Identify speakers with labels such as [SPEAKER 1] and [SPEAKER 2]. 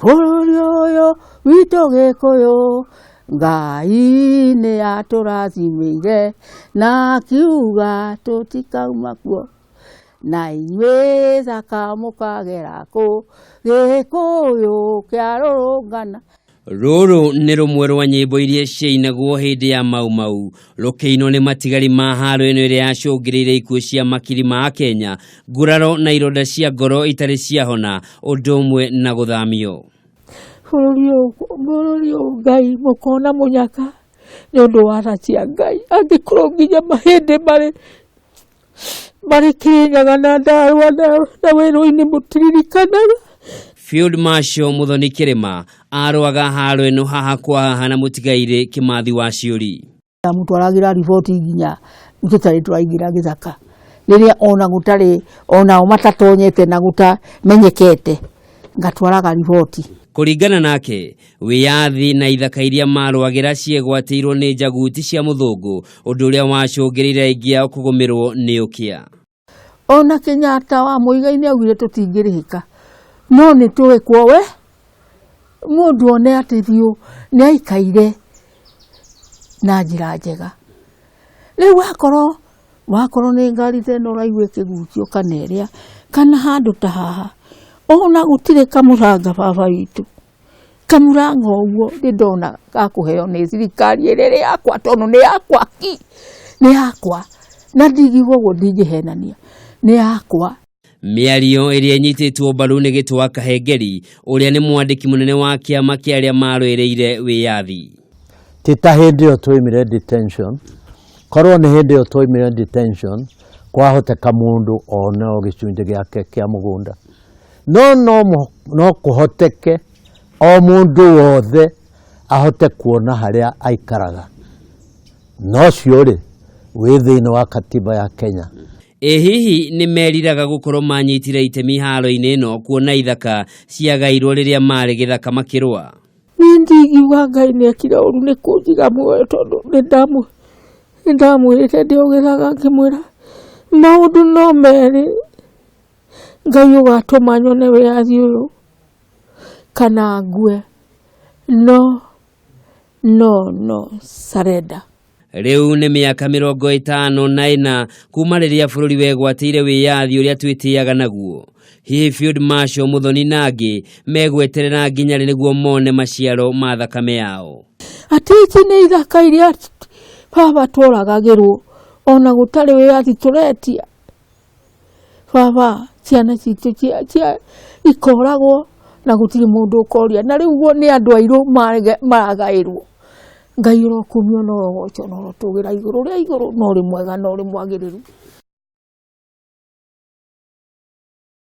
[SPEAKER 1] Bũrũri witũ Gĩkũyũ Ngai nĩ atũrathimĩire na akiuga tũtikauma kuo na inyuĩ thaka mũkagera kũ Gĩkũyũ kĩarũrũngana.
[SPEAKER 2] Rũrũ nĩ rũmwe rwa nyĩmbo iria ciainagwo hĩndĩ ya Mau Mau rũkĩinwo nĩ matigari ma haro ĩno ĩrĩa yacũngĩrĩire ikuũ cia makiri ma Kenya, nguraro na ironda cia ngoro itarĩ ciahona ũndũ ũmwe na gũthamio.
[SPEAKER 1] Bũrũri ũyũ Ngai mũkona mũnyaka nĩ ũndũ wa tha cia Ngai, angĩkorwo nginya mahĩndĩ marĩ Kĩrĩnyaga na Ndarũa na werũ-inĩ mũtiririkanaga.
[SPEAKER 2] Field Marshal Muthoni Kĩrĩma arũaga haro ĩno haha kwa haha na mũtigairĩ Kĩmathi wa Ciũri.
[SPEAKER 1] Mũtwaragira riboti nginya tũtarĩ tũraingĩra gĩthaka rĩrĩa ona gũtarĩ onao matatonyete na gũtamenyekete ngatwaraga riboti.
[SPEAKER 2] Kũringana nake, wĩyathi na ithaka iria marũagĩra ciegwatĩirwo nĩ njaguti cia mũthũngũ, ũndũ ũrĩa wacũngĩrĩire aingĩ ao kũgũmĩrwo nĩ ũkĩa.
[SPEAKER 1] Ona Kenyatta wa Mũigai augire tũtingĩrĩhĩka, no nĩ tũĩ kwo we mũndũ one atĩ biũ nĩ aikaire na njĩra njega. Rĩu wakorwo nĩ ngari teno ũraigua ĩkĩgutio kana ĩrĩa kana handũ ta haha, ona gũtirĩ kamũranga baba witũ, kamũranga ũguo ndĩndona gakũheo nĩ thirikari ĩrĩa yakwa, tondũ nĩ yakwa nĩ yakwa na ndigigwo ũguo ndingĩhenania, nĩ yakwa.
[SPEAKER 2] Mĩario ĩrĩa ĩnyitĩtwo mbaru nĩ Gĩtũa Kahengeri, ũrĩa nĩ mwandĩki mũnene wa kĩama kĩa arĩa marũĩrĩire wĩyathi.
[SPEAKER 3] Ti ta hĩndĩ ĩyo twoimire detention, korwo nĩ hĩndĩ ĩyo twoimire detention kwahoteka mũndũ one o gĩcunjĩ gĩake kĩa mũgũnda, no kũhoteke o mũndũ wothe ahote kuona harĩa aikaraga, no cio rĩ wĩ thĩinĩ wa katiba ya Kenya.
[SPEAKER 2] Hihi nĩ meriraga gũkorwo manyitire itemi haro-inĩ ĩno kuona ithaka ciagairwo rĩrĩa marĩ gĩthaka makĩrũa?
[SPEAKER 1] Niĩ ndingiuga Ngai nĩ ekire ũru nĩ kũnjiga muoyo, tondũ nĩndamwĩrĩte ndĩ o gĩthaka ngĩmwĩra maũndũ no merĩ, Ngai ũgatũma nyone wĩyathi ũyũ kana ngue, no surrender.
[SPEAKER 2] Rĩu nĩ mĩaka 54 kuma rĩrĩa bũrũri wegwatĩire wĩyathi ũrĩa twĩtĩaga naguo. Hihi Field Marshal Muthoni nangĩ megweterera nginya rĩ nĩguo mone maciaro ma thakame yao?
[SPEAKER 1] Atĩ ici nĩ ithaka iria baba tũragagĩrwo ona gũtarĩ wĩyathi tũretia. Baba ciana citũ ikoragwo na gũtirĩ mũndũ ũkoria, na rĩu guo nĩ andũ airũ maragaĩrwo. Ngai ũrokumio no rogoco no rotũgĩra igũrũ rĩa igũrũ no rĩ mwega no rĩ mwagĩrĩru.